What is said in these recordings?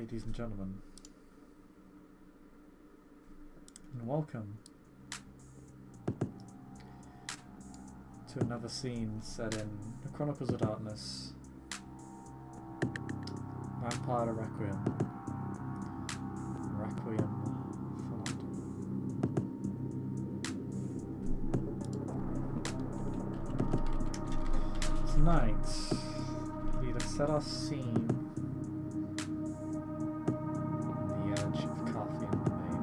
ladies and gentlemen, and welcome to another scene set in The Chronicles of Darkness, Vampire Requiem, Requiem for London. Tonight, we've set our scene on the edge of Coffee and the Main.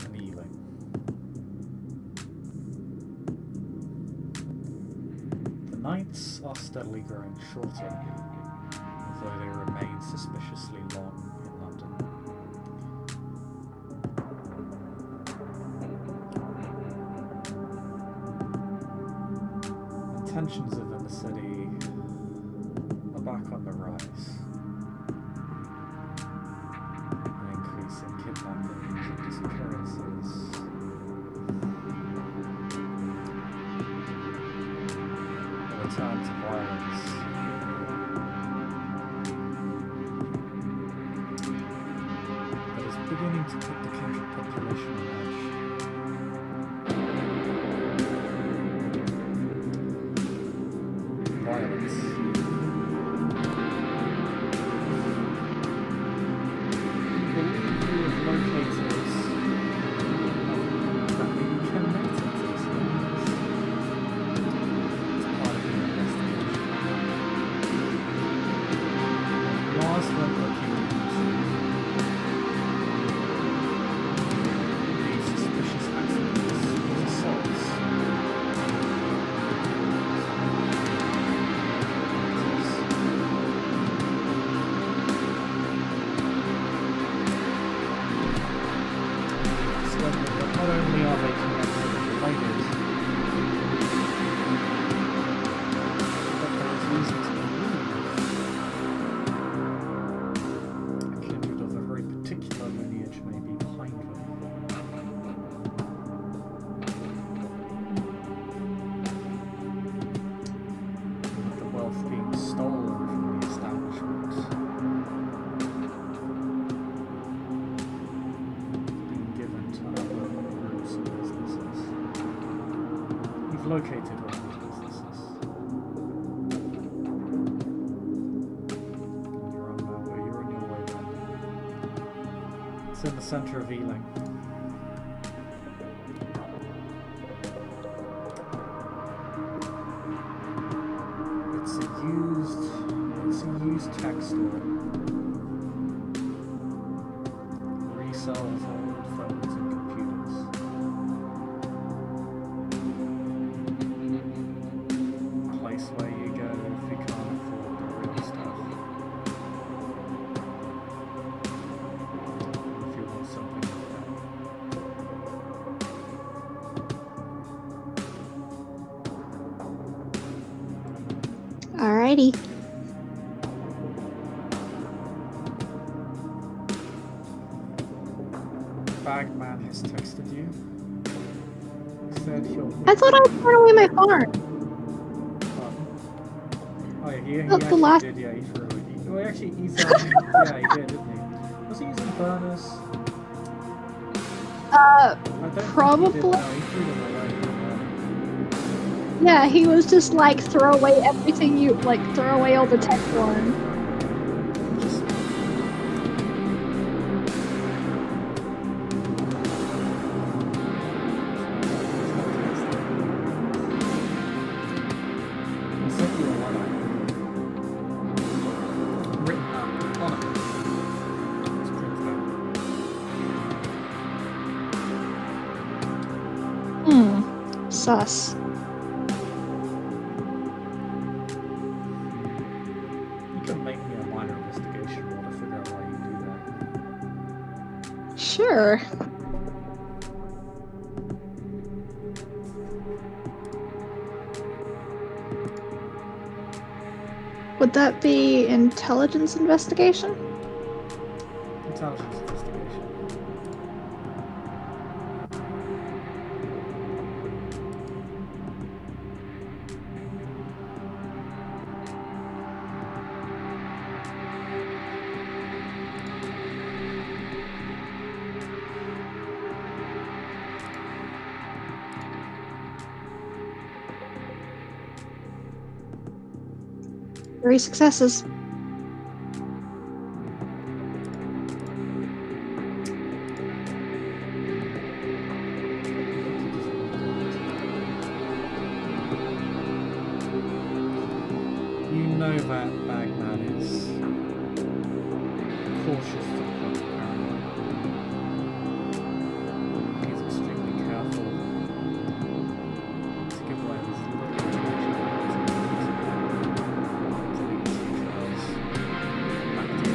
And Ealing. The nights are steadily growing shorter, although they remain suspiciously long in London. Tensions within the city are back on the rise. An increase in kidnappings and disappearances. A return to violence. That is beginning to put the Kendrick population on edge. Violence. We believe we have located that we connected to this illness as part of the investigation. Lars went looking into the suspicious accidents as assaults. Not only are they connected and related, but there is reason to believe a kindred of a very particular lineage may be behind them. With the wealth being stolen from the establishment, located one of these businesses. You're on your way then. It's in the centre of Ealing. It's a used tech store. Resells old phones and computers. Where you go if you can't afford the real stuff. If you want something like that. Alrighty. Bagman has texted you. He said he'll... I thought I was throwing away my farm. Oh yeah, he The actually last- did, yeah, he threw it. Well, actually, he's, yeah, he did, didn't he? Was he using burners? I don't Probably. think he did, no, he threw them away. Yeah, he was just like, throw away everything you, like, throw away all the tech one. Just... He sent you a letter. Written out on it. It's printed out. Sus. You can make me a minor investigation roll to figure out why you do that. Sure. Would that be intelligence investigation? Intelligence investigation. 3 successes. You know that Bagman is cautious to the point of paranoia. He's extremely careful to give away as little information to lead his trials back to the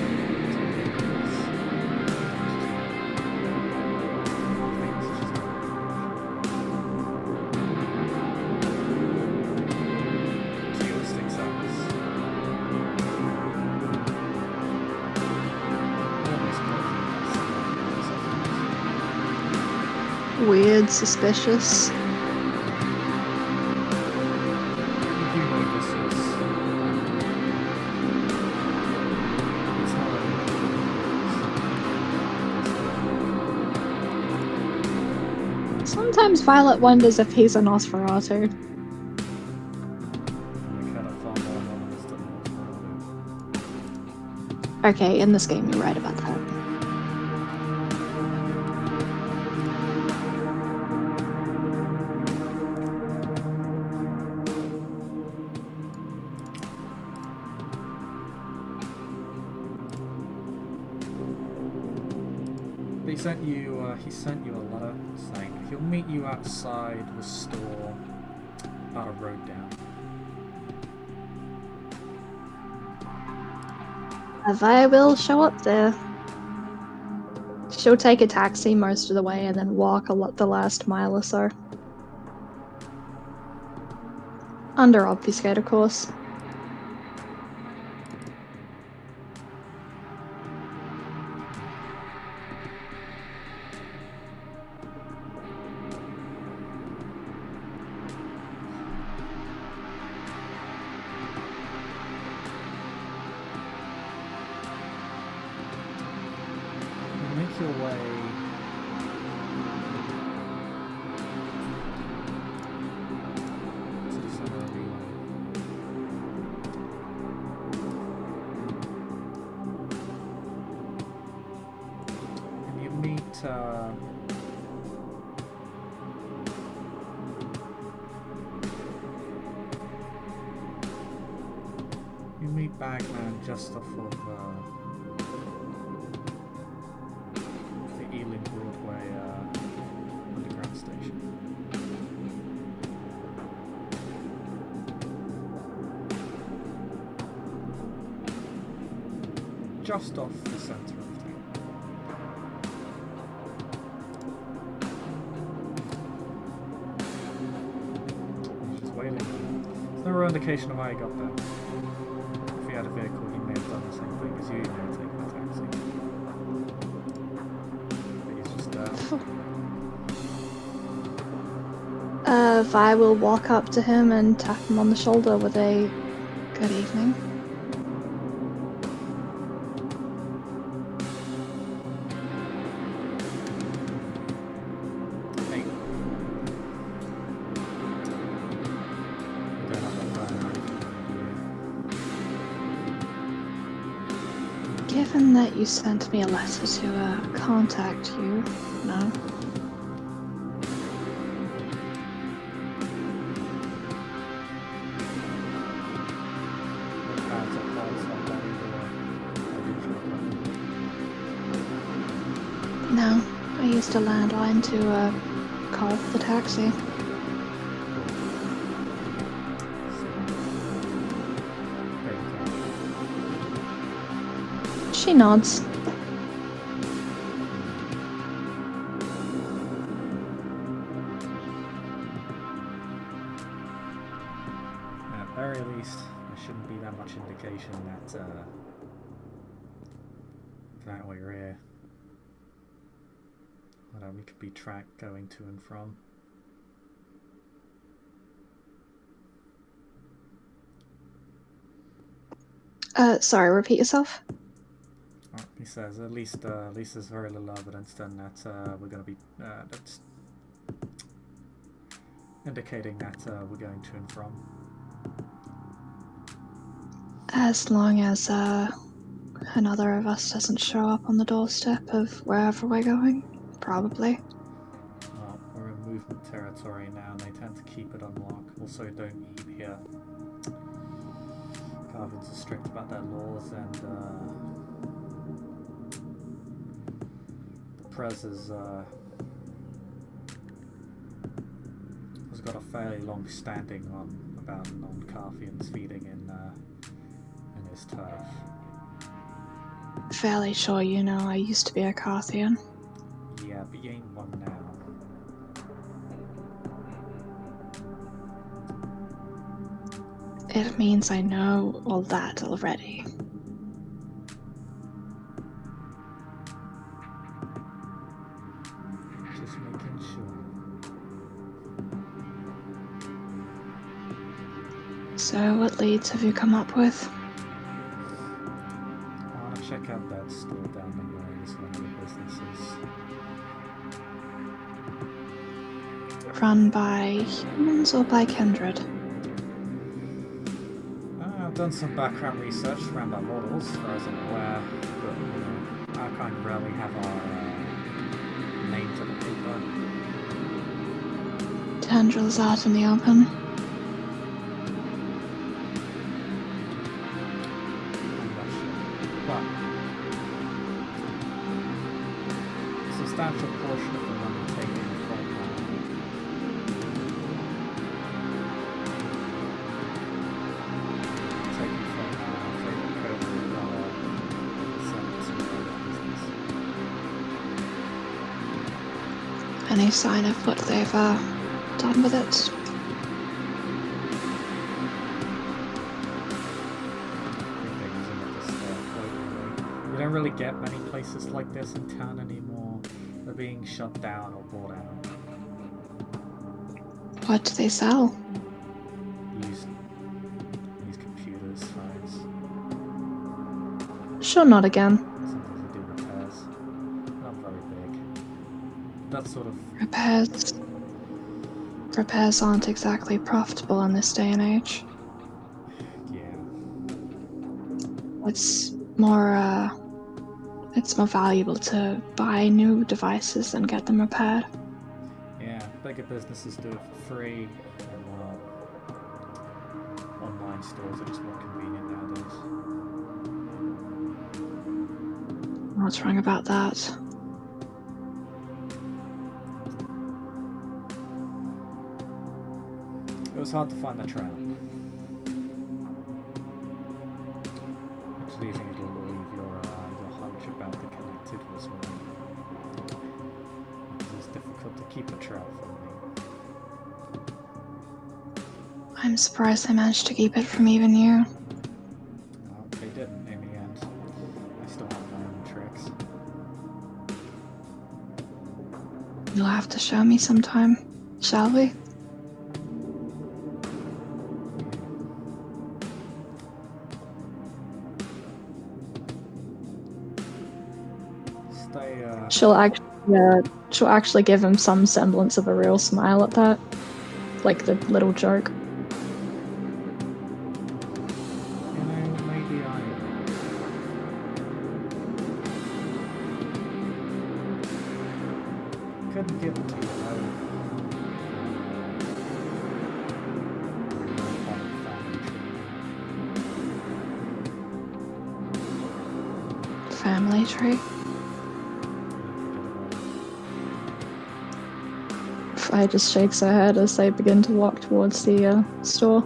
Weird, suspicious. You do know this is it's not a Sometimes Violet wonders if he's a Nosferatu. we kind of far more anonymous than Nosferatu. Okay, in this game you're right about that. He sent you a letter saying he'll meet you outside the store about a road down. I will show up there. She'll take a taxi most of the way and then walk the last mile or so. Under obfuscate, of course. Make your way to the center of Ealing. And you meet Bagman just off of the Ealing Broadway underground station. Just off the centre of town. He's just waiting. There's no real indication of how he got there. If he had a vehicle, he may have done the same thing as you, he may have taken a taxi. But he's just Vi will walk up to him and tap him on the shoulder with a good evening. Hey. You don't have that phone or anything, do you? Given that you sent me a letter to contact you, no? No, I used a landline to call for the taxi. She nods. At the very least, there shouldn't be that much indication that while you're here, we could be tracked going to and from. Sorry, repeat yourself? He says at least there's very little evidence then that we're going to be that's indicating that we're going to and from. As long as another of us doesn't show up on the doorstep of wherever we're going, probably. Well, we're in movement territory now, and they tend to keep it unlocked. Also, don't eat here. Carvins are strict about their laws, and the Prez has got a fairly long standing on about non-Carthians feeding in his turf. Fairly sure you know I used to be a Carthian. Yeah, but you ain't one now. It means I know all that already. Just making sure. So, what leads have you come up with? I want to check out that store down the road. It's one of the businesses. Run by humans or by kindred? I've done some background research around by models, as far as I'm aware, but our kind rarely have our names on the paper. Tendrils out in the open. I'm not sure. But a substantial portion of the money taken from favourite code sent to the business. Any sign of what they've done with it? You don't really get many places like this in town anymore. They're being shut down or bought out. What do they sell? Use computers, phones. Sure, not again. Sometimes they do repairs. Not very big. That sort of Repairs aren't exactly profitable in this day and age. yeah. It's more valuable to buy new devices than get them repaired. Yeah, bigger businesses do it for free, and online stores are just more convenient nowadays. What's wrong about that? It was hard to find the trail. Which leads me to believe your hunch about the connected was wrong. Because it's difficult to keep a trail from me. I'm surprised they managed to keep it from even you. Well, they didn't in the end. I still have my own tricks. You'll have to show me sometime, shall we? She'll actually give him some semblance of a real smile at that, like the little joke. You know, maybe I couldn't give it to you. Family tree? Fry just shakes her head as they begin to walk towards the store.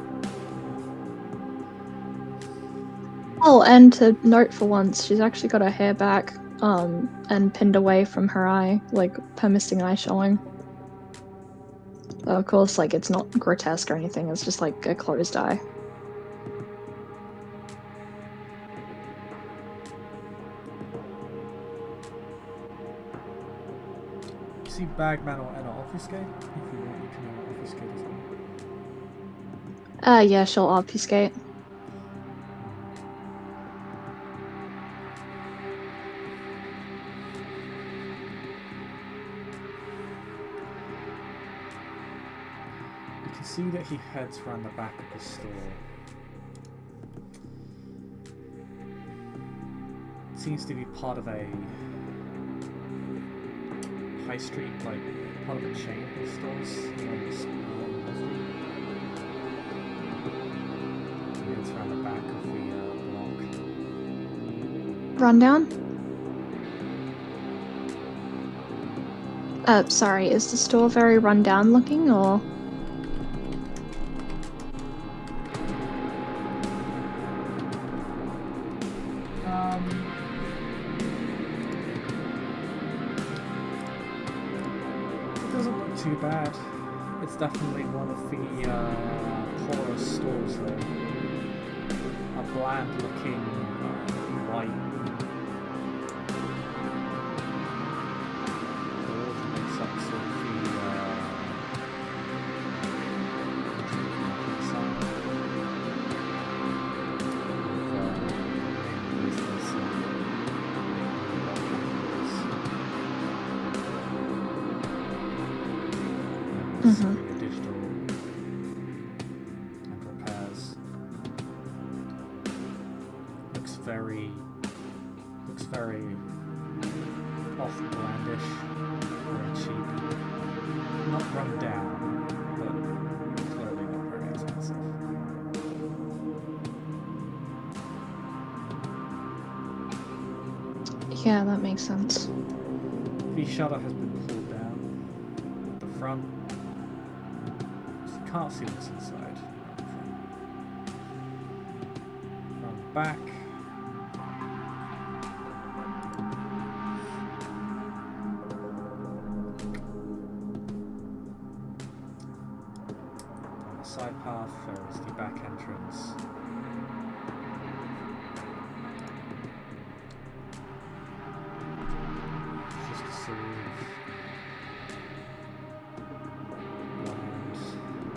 Oh, and to note for once, she's actually got her hair back, and pinned away from her eye, like her missing eye showing. Of course, like, it's not grotesque or anything, it's just like a closed eye. You see Bagman or Anna obfuscate? If you want, you can obfuscate as well. Yeah, she'll obfuscate. You can see that he heads around the back of the store. seems to be part of a high street, like part of a chain of stores along the street. It's around the back of the block. Rundown? Sorry, is the store very rundown looking, or? It doesn't look too bad. It's definitely one of the poorer stores there. A bland looking white board makes up sort of the inside. Mm-hmm. Digital and repairs. Looks very off-brandish, very cheap. Not run down, but clearly not very expensive. Yeah, that makes sense. The shutter has been pulled down at the front. Can't see what's inside. Run back. On the side path there is the back entrance. Just a series of lines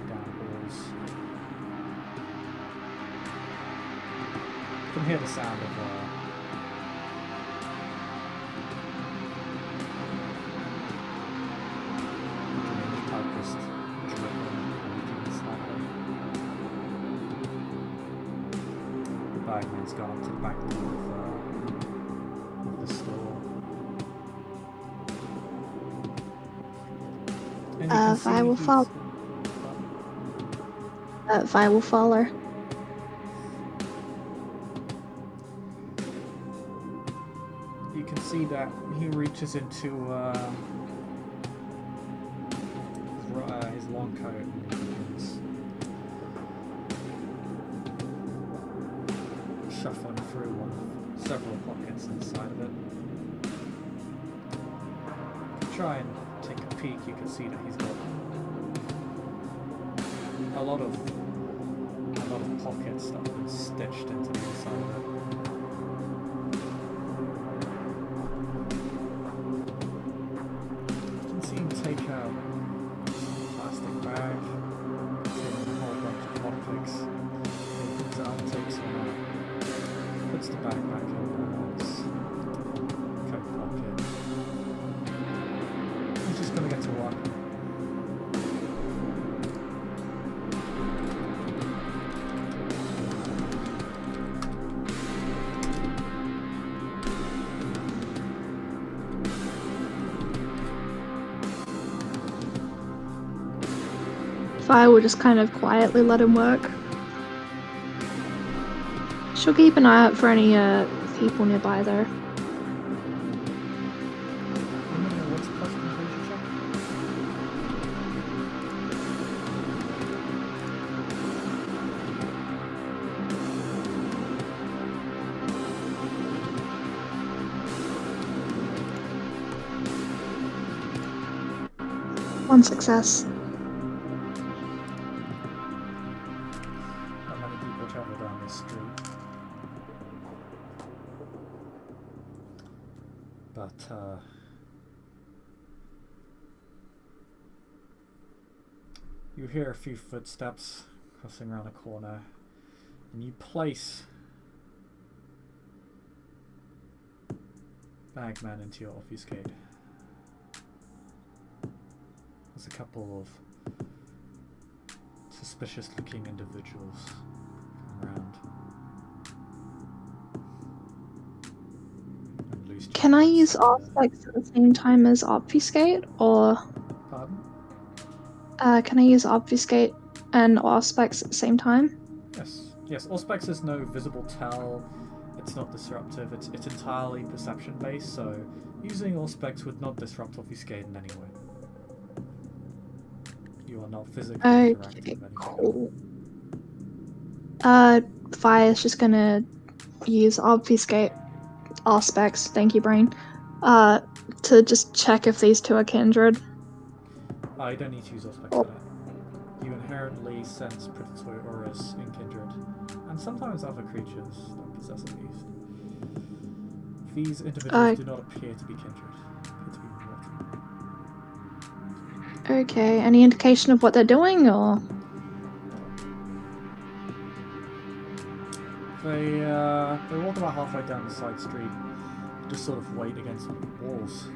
down walls. You can hear the sound of drainage pipe just dripping and leaking slightly. The bagman's gone up to the back door of the store. And you can see Vi will follow. Vi will follow. You can see that he reaches into his long coat and he begins shuffling through several pockets inside of it. If you try and take a peek, you can see that he's got a lot of pockets that have been stitched into the inside of it. You can see him take out a plastic bag containing a whole bunch of hotcakes. He puts it out, takes one out, puts the bag back in his coat pocket. He's just going to get to work. Vi will just kind of quietly let him work. She'll keep an eye out for any people nearby though. What's the plus conclusion check? One success. Not many people travel down this street. But, you hear a few footsteps crossing around a corner, and you place Bagman into your obfuscate. There's a couple of suspicious looking individuals coming around. Can I students. use Aspects at the same time as Obfuscate, or Pardon? can I use Obfuscate and Aspects at the same time? Yes. Yes, Auspex is no visible tell, it's not disruptive, it's entirely perception based, so using Auspex would not disrupt Obfuscate in any way. You are not physically interacting Okay, with anything cool. Fire's just gonna use Obfuscate Aspects, thank you, Brain, to just check if these two are kindred. You don't need to use Auspex Oh. for that. You inherently sense predatory auras in kindred, and sometimes other creatures that possess a beast. These individuals do not appear to be kindred, appear to be mortal. Okay, any indication of what they're doing, or? They walk about halfway down the side street, just sort of wait against walls.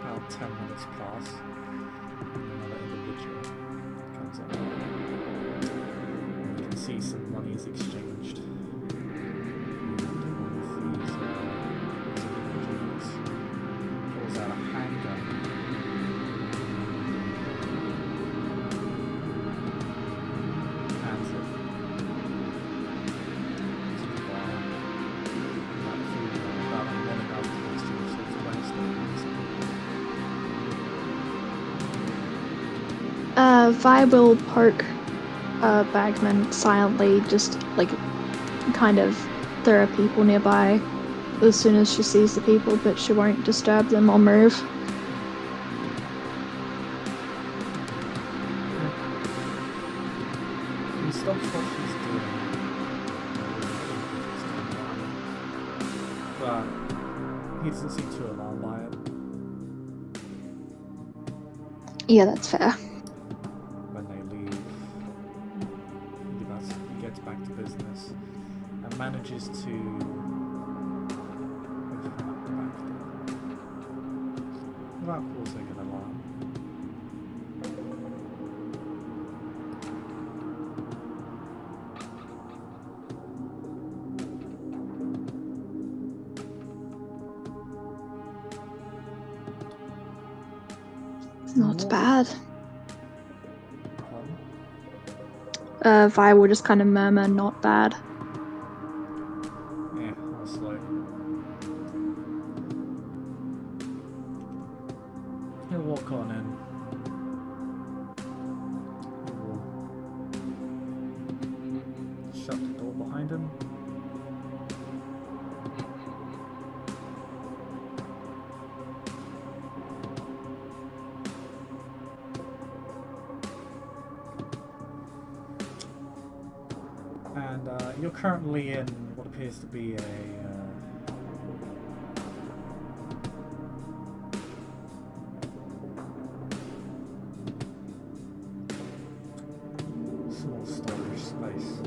About 10 minutes pass, and another individual comes up. You can see some money is exchanged. And one of these individuals pulls out a handgun. Hands it. To the bar. About a minute after the exchange takes place, Vi will poke Bagman silently, just like kind of there are people nearby as soon as she sees the people, but she won't disturb them or move. He stops what she's doing. But he doesn't seem too alarmed by it. Yeah, that's fair. When they leave, he gets back to business and manages to open up the back door without causing an alarm. Not bad. Pardon? Vi will just kind of murmur, not bad. Yeah, honestly. He'll walk on in. He will shut the door behind him. And you're currently in what appears to be a small storage space.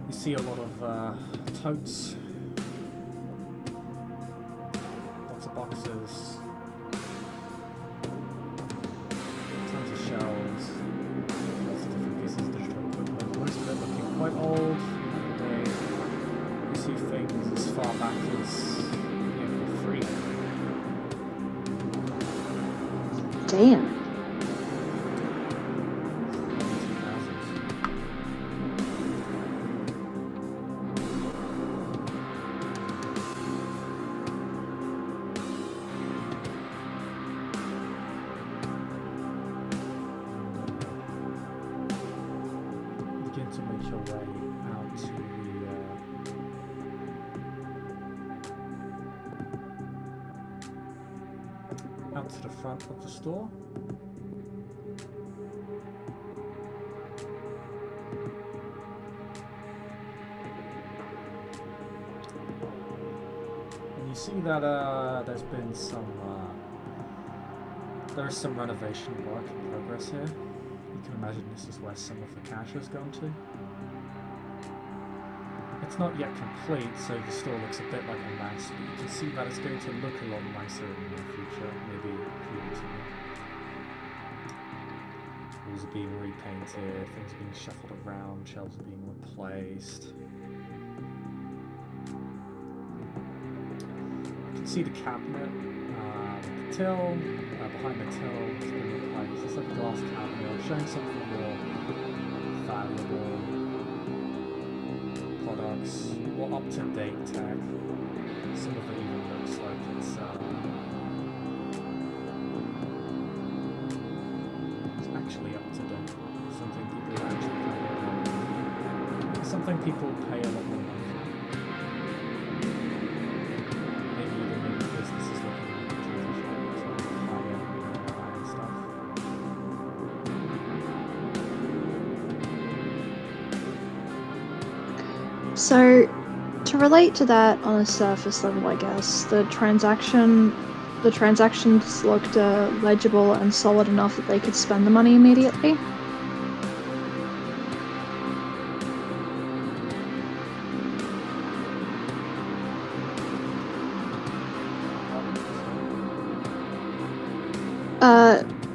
You see a lot of totes, lots of boxes, tons of shelves, lots of different pieces of digital equipment, most of it looking quite old. And you see things as far back as April 3. Damn. Begin to make your way out to the front of the store. And you see that there's been some there's some renovation work in progress here. You can imagine this is where some of the cash has gone to. It's not yet complete, so the store looks a bit like a mess, but you can see that it's going to look a lot nicer in the near future, maybe a few weeks ago. Walls are being repainted, things are being shuffled around, shelves are being replaced. can see the cabinet, the till, behind the till, it's been replaced. It's like a glass cabinet, showing some of the more valuable products, more up-to-date tech. Some of it even looks like it's actually up to date. Something people actually pay. Something people pay a lot more money for. Maybe even businesses looking at traditional high-end stuff. So, to relate to that on a surface level, I guess the transactions looked legible and solid enough that they could spend the money immediately.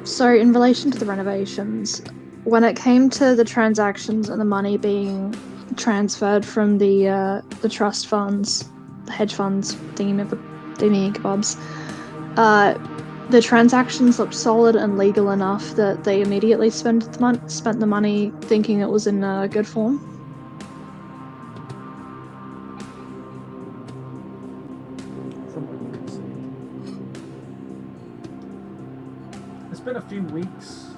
So in relation to the renovations, when it came to the transactions and the money being transferred from the trust funds, the hedge funds, dingy kebabs, the transactions looked solid and legal enough that they immediately spent the money thinking it was in good form. From what you can see. It's been a few weeks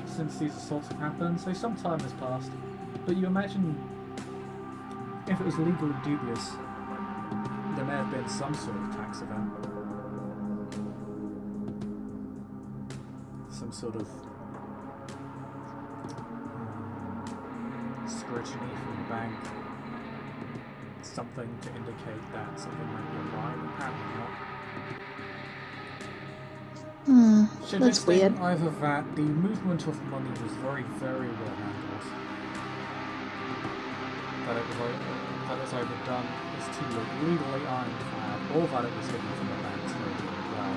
since these assaults have happened, so some time has passed. But you imagine if it was legally dubious, there may have been some sort of tax event. Some sort of scrutiny from the bank. Something to indicate that something might be awry, but apparently not. That's weird. Either that the movement of money was very, very well handled. That it was either done as to look legally ironclad, or that it was hidden from the banks very well.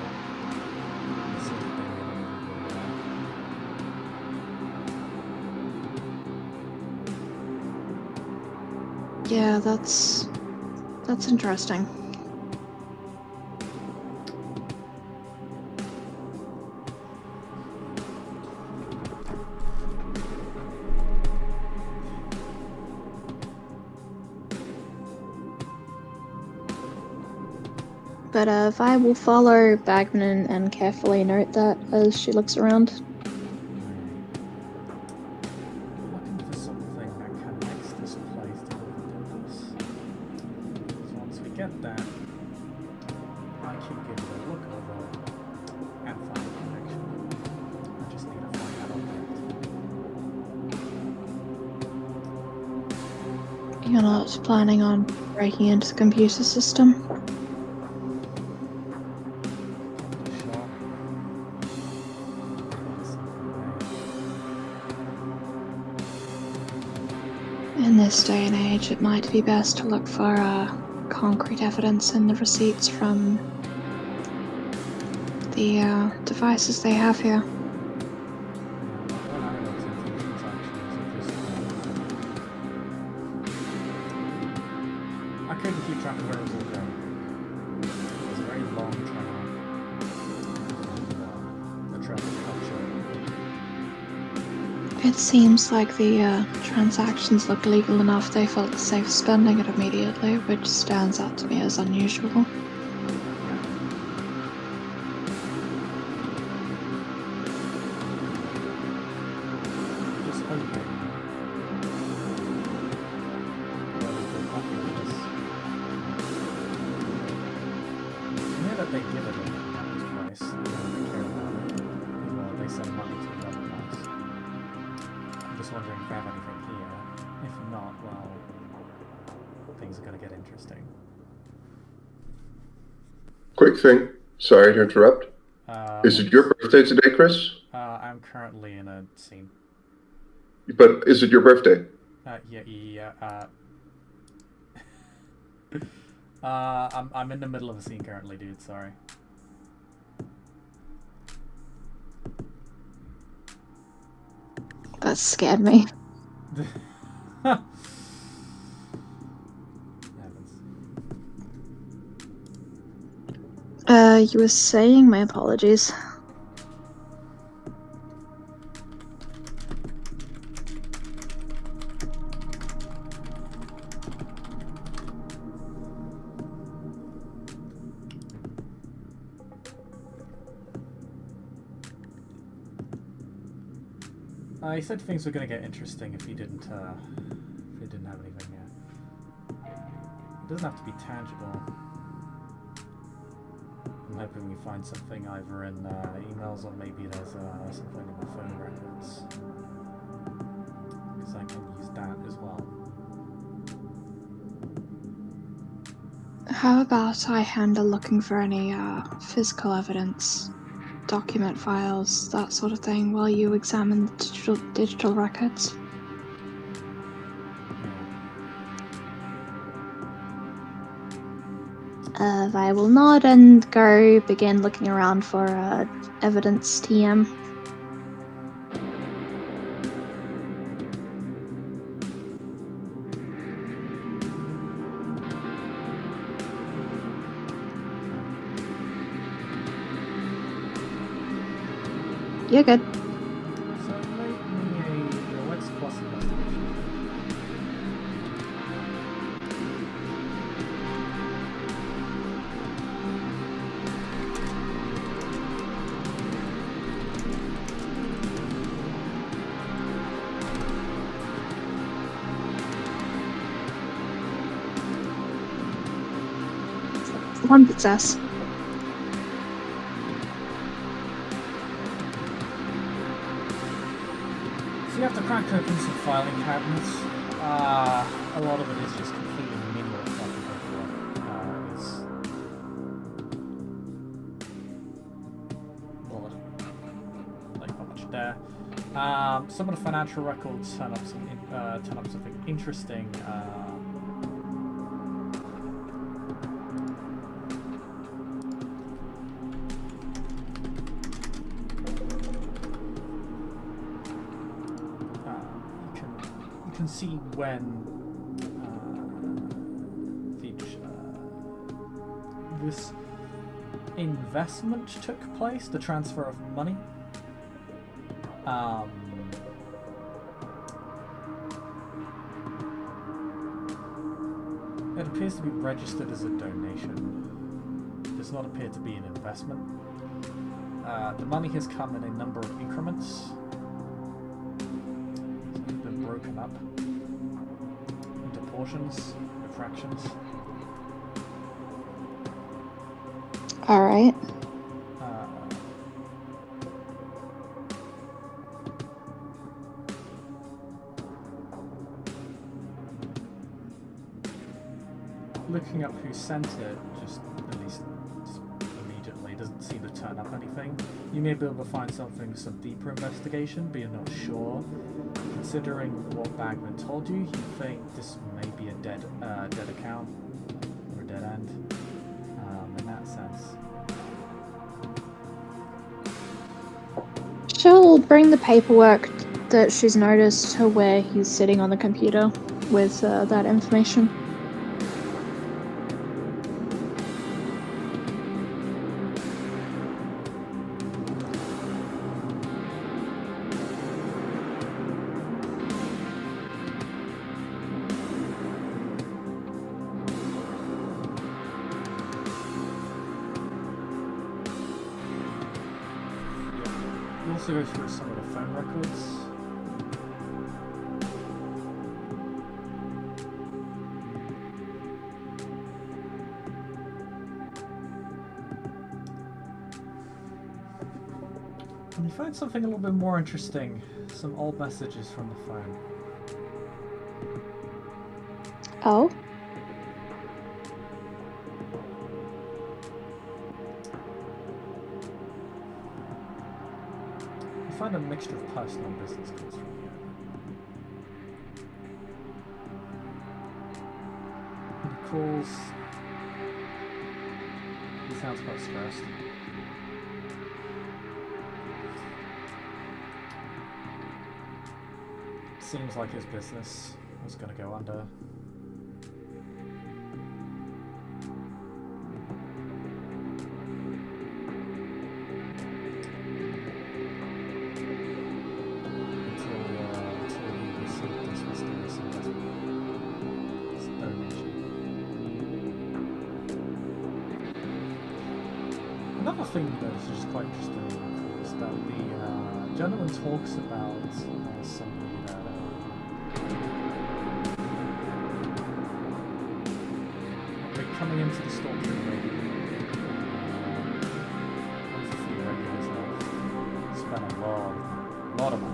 Yeah, that's interesting. But Vi will follow Bagman and carefully note that as she looks around. Looking for something that connects this place to the purpose. So once we get that, I can give it a look over and find a connection. I just need to find that object. You're not planning on breaking into the computer system? In this day and age, it might be best to look for concrete evidence in the receipts from the devices they have here. I couldn't keep track of where it was all going. It was a very long trail. The travel culture. It seems like the transactions look legal enough they felt safe spending it immediately, which stands out to me as unusual. Just hoping. That they give it at this price, they don't care about it. They send money to the other place. I'm just wondering if they have anything here. If not, well, things are going to get interesting. Quick thing. Sorry to interrupt. Is it your birthday today, Chris? I'm currently in a scene. But is it your birthday? I'm in the middle of a scene currently, dude. Sorry. That scared me. You were saying, my apologies. He said things were going to get interesting if he didn't have anything yet. It doesn't have to be tangible. I'm hoping we find something either in emails or maybe there's something in the phone records. Because I can use that as well. How about I handle looking for any physical evidence, document files, that sort of thing, while you examine the digital records? I will nod and go begin looking around for evidence TM. You're good. So make me a Wits plus investigation. One success. So you have to crack open some filing cabinets. A lot of it is just completely minimal fucking paperwork. It's well, like not much there. Some of the financial records turn up something interesting. You can see when this investment took place, the transfer of money. It appears to be registered as a donation. It does not appear to be an investment. The money has come in a number of increments. It's been broken up into portions, fractions. All right. Looking up who sent it, just at least immediately, doesn't seem to turn up anything. You may be able to find something with some deeper investigation, but you're not sure. Considering what Bagman told you, you think this may be a dead account or a dead end. In that sense. She'll bring the paperwork that she's noticed to where he's sitting on the computer with that information. We'll also go through some of the phone records. And you find something a little bit more interesting. Some old messages from the phone. Oh? You find a mixture of personal and business calls from here. And he calls. He sounds quite stressed. Seems like his business was going to go under. Another thing that is just quite interesting is that the gentleman talks about somebody that they're coming into the store pretty one of the few regulars have spent a lot of money.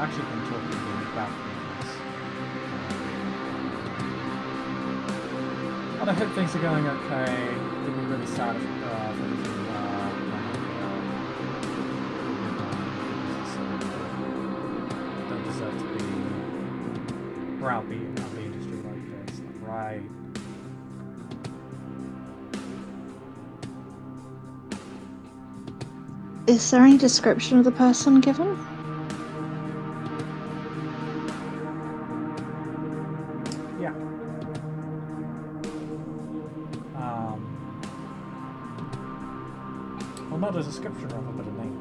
Actually been talking to him about this. And I hope things are going okay. It'd be really sad if everything don't deserve to be browbeaten out the industry like this. Right. Is there any description of the person given? Not a description of it, but a name.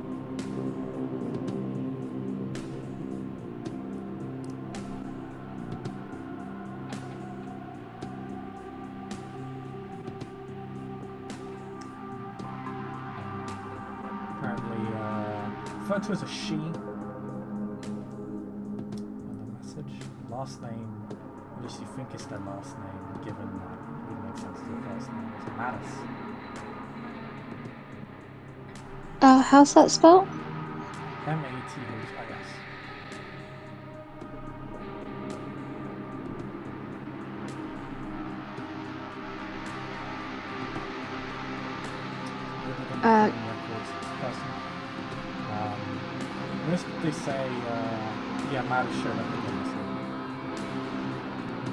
Apparently, referred to as a she. And the message, last name, unless you think it's their last name, given that it wouldn't make sense to the first name, is Mattis. How's that spelled? M-A-T-H-I-S. Notice they say, yeah, Matt is showing up again this week.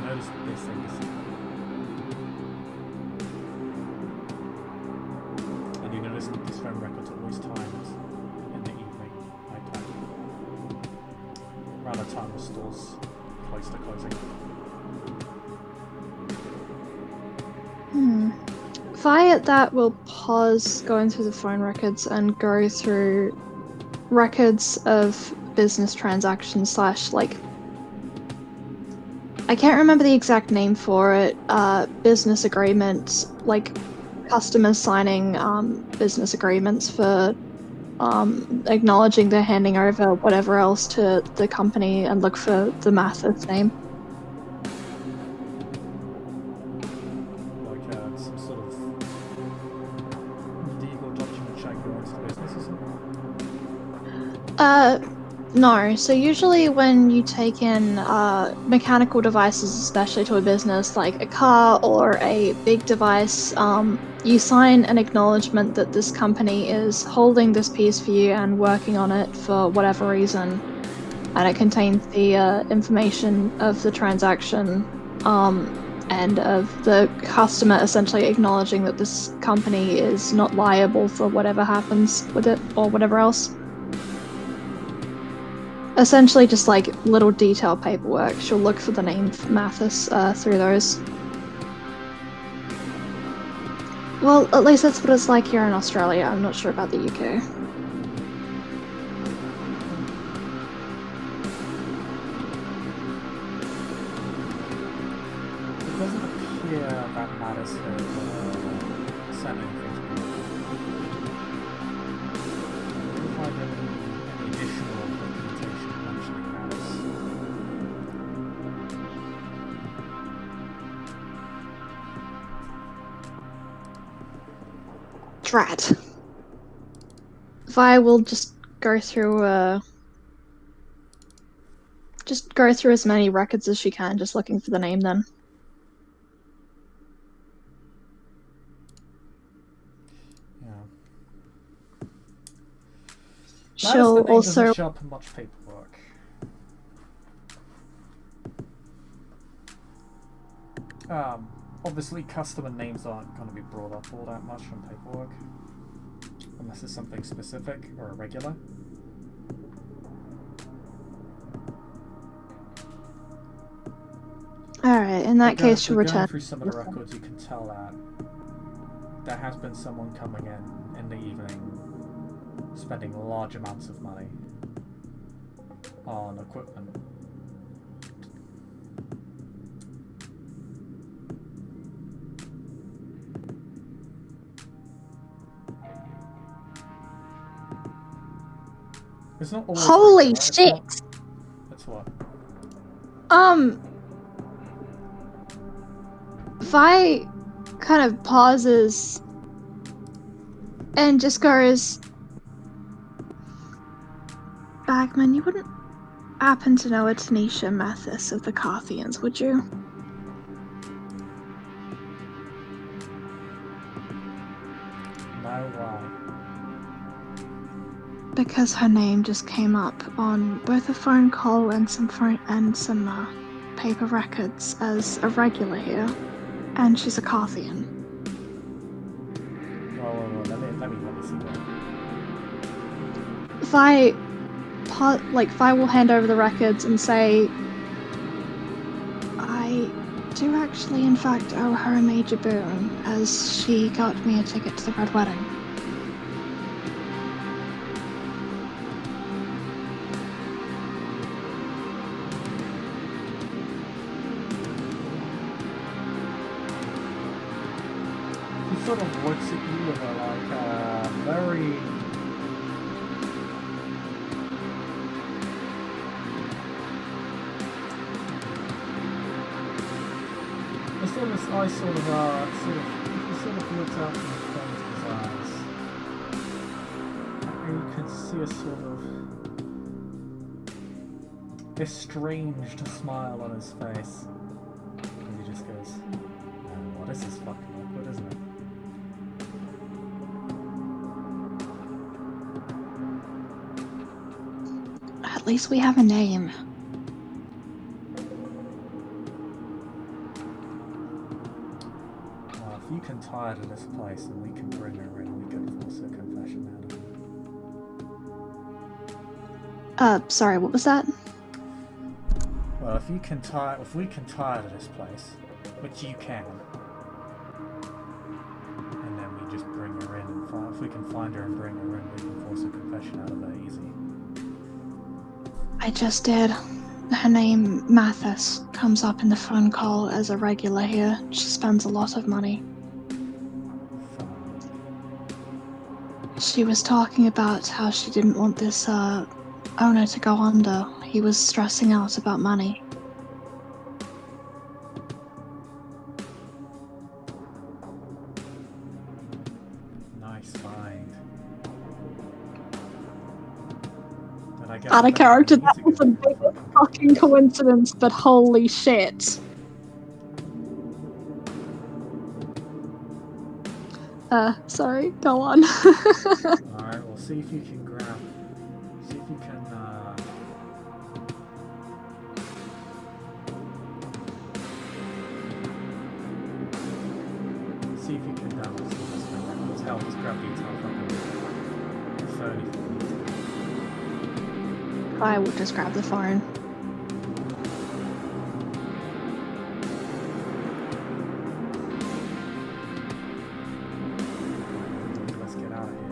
Notice they say this week. And you notice that these phone records are always timed in the evening, nighttime. Around the time the store's close to closing. Vi at that will pause going through the phone records and go through records of business transactions / like, I can't remember the exact name for it, business agreements, like customers signing business agreements for acknowledging they're handing over whatever else to the company, and look for the Mathis name. Like some sort of legal document showing who owns the business or something? No. So usually when you take in mechanical devices, especially to a business like a car or a big device, you sign an acknowledgement that this company is holding this piece for you and working on it for whatever reason, and it contains the information of the transaction and of the customer essentially acknowledging that this company is not liable for whatever happens with it or whatever else. Essentially just like little detail paperwork. She'll look for the name Mathis through those. Well, at least that's what it's like here in Australia. I'm not sure about the UK. It doesn't appear that Mattis has sent anything to me. If I find any additional documentation mentioning Mattis. Drat. Vi will just go through as many records as she can, just looking for the name then. She'll also doesn't show up in much paperwork. Obviously customer names aren't going to be brought up all that much from paperwork, unless it's something specific or irregular. Alright, in that case she'll return. Going through some of the records, you can tell that there has been someone coming in the evening spending large amounts of money on equipment. It's not always Holy regular. shit! It's what? Vi kind of pauses and just goes, Bagman, you wouldn't happen to know a Tanisha Mathis of the Carthians, would you? No, why? Because her name just came up on both a phone call and some paper records as a regular here, and she's a Carthian. Well, let me see that. Vi will hand over the records and say, I do actually in fact owe her a major boon, as she got me a ticket to the Red Wedding. He sort of looks at you with a very... He sort of looks out from the corners of his eyes. And you can see a sort of estranged smile on his face. And he just goes, "Oh, this is fucking awkward, isn't it?" At least we have a name. If you can tie her to this place and we can bring her in, we can force a confession out of her. Sorry, what was that? Well, if we can tie her to this place, which you can, and then we just bring her in, and if we can find her and bring her in, we can force a confession out of her easy. I just did. Her name, Mathis, comes up in the phone call as a regular here. She spends a lot of money. She was talking about how she didn't want this owner to go under. He was stressing out about money. Nice find. Did I get Out of character, that to was the biggest fucking coincidence, but holy shit. Sorry, go on. Alright, we'll see if you can grab... See if you can, see if you can download some of this thing. Let's help us grab detail from the phone if you need to. I will just grab the phone. Let's get out of here.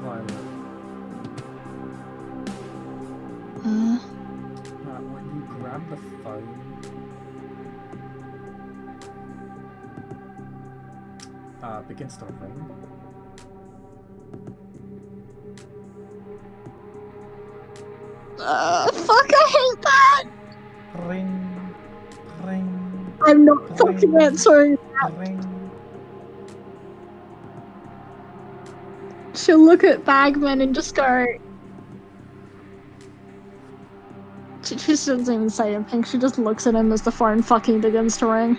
Violet. When you grab the phone, begins to ring. Fuck, I hate that! Ring, ring, I'm not fucking answering. ring. She'll look at Bagman and just go... She just doesn't even say anything, she just looks at him as the phone fucking begins to ring.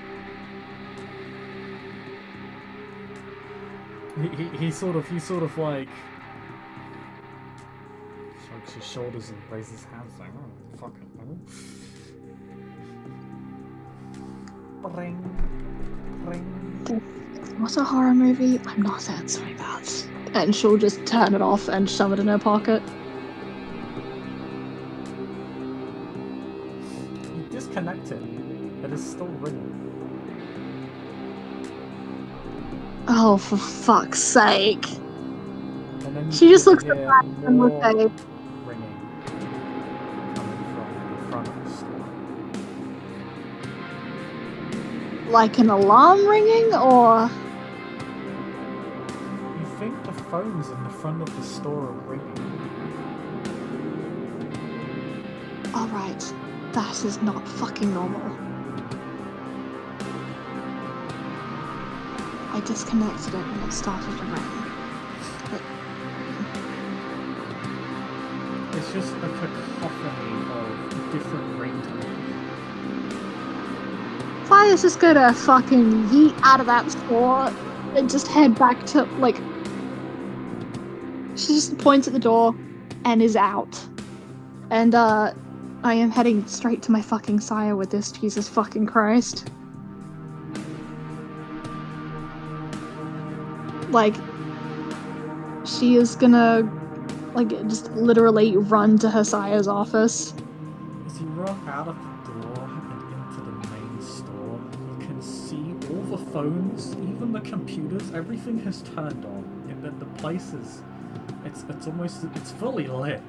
He sort of like shrugs his shoulders and raises his hands like, oh, fuck it. Ring, ring. What's a horror movie? I'm not answering that. And she'll just turn it off and shove it in her pocket. You disconnect it, but it's still ringing. Oh, for fuck's sake. And then She just looks at at that and more looks at it. ringing coming from the front of the store. Like an alarm ringing, or? You think the phones in the front of the store are ringing? Alright, that is not fucking normal. I disconnected it when it started to ring. It's just a cacophony of different ringtones. Fire's just gonna fucking yeet out of that store and just head back to, like... She just points at the door and is out. And, I am heading straight to my fucking sire with this, Jesus fucking Christ. Like, she is gonna, like, just literally run to her sire's office. As you run out of the door and into the main store, you can see all the phones, even the computers, everything has turned on. And then the place is, it's almost, it's fully lit.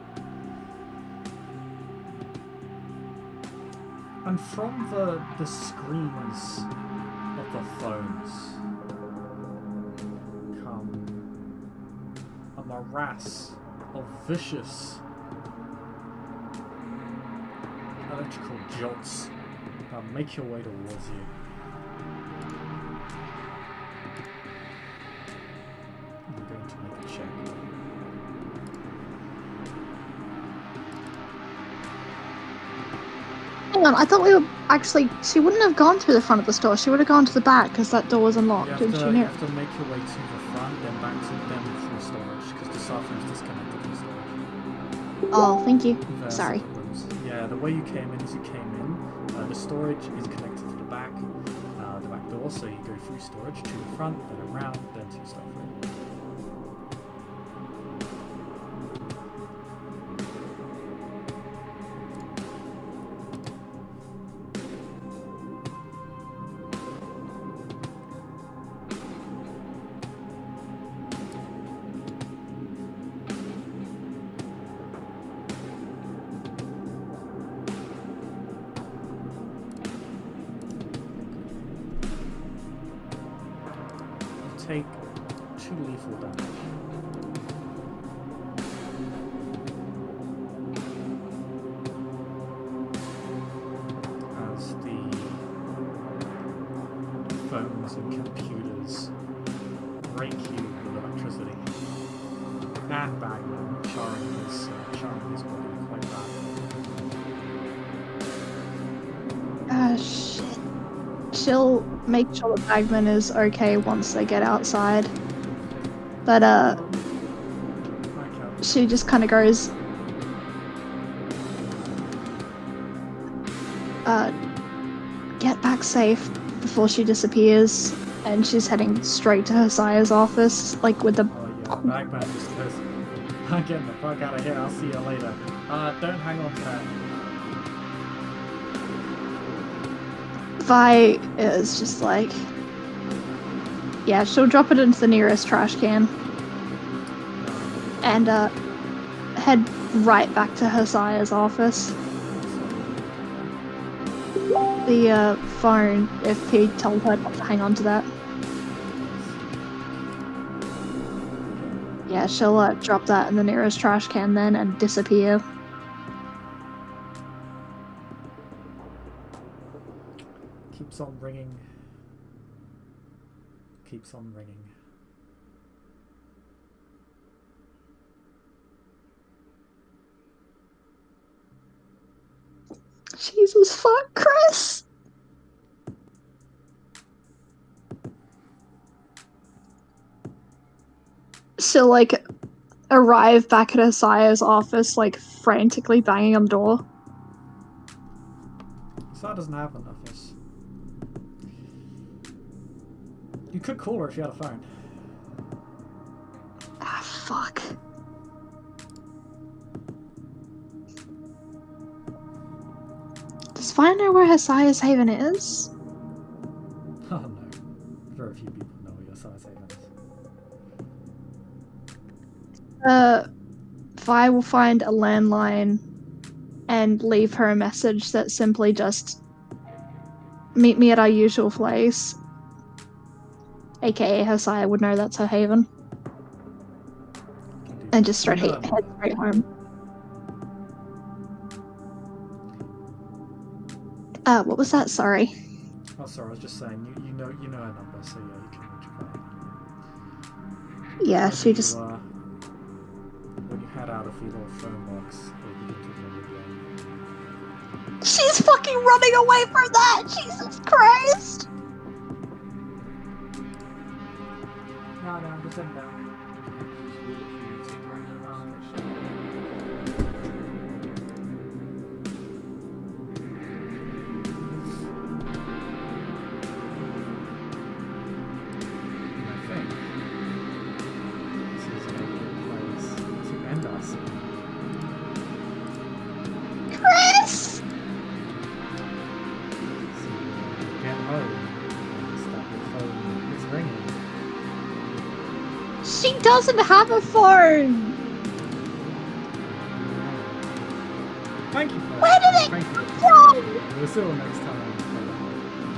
And from the screens of the phones come a morass of vicious electrical jolts that make your way towards you. I'm going to make a check. Hang on, I thought we were actually... She wouldn't have gone through the front of the store. She would have gone to the back because that door was unlocked, didn't she? You have to make your way to the front, then back to them through storage, because the cell phone's disconnected from storage. Oh, thank you. There's Sorry. Yeah, the way you came in is you came in. The storage is connected to the back door, so you go through storage to the front, then around, then to your stuff room. Take 2 lethal damage. As the phones and computers break you with electricity. And Bagman charring his body quite badly. Shit. She'll make sure that Bagman is okay once they get outside. But, she just kind of goes, get back safe before she disappears. And she's heading straight to her sire's office, like with the... Oh yeah, Bagman just goes, I'm getting the fuck out of here, I'll see you later. Don't hang on to that. Vi is just like... Yeah, she'll drop it into the nearest trash can. And, head right back to her sire's office. The, phone, if he told her not to hang on to that. Yeah, she'll, drop that in the nearest trash can then and disappear. Keeps on ringing. Keeps on ringing. Jesus fuck, Chris! She'll, like, arrive back at her sire's office, like, frantically banging on the door. Sire doesn't have an office. You could call her if you had a phone. Ah, fuck. Does Fire know where her sire's haven is? Oh no. Very few people know where your sire's haven is. Vi will find a landline and leave her a message that simply just meet me at our usual place. AKA Hosiah would know that's her haven. And just head straight home. What was that? Sorry. Oh, sorry. I was just saying. You know her number, so yeah, you can reach her. Yeah, she just. When you head out of your little phone box, they begin to ring again. She's fucking running away from that! Jesus Christ! No, I'm just sitting down. Chris! Get home. Stop your phone. It's ringing. She doesn't have a phone! Thank you. Where did it come from? We'll see you next time.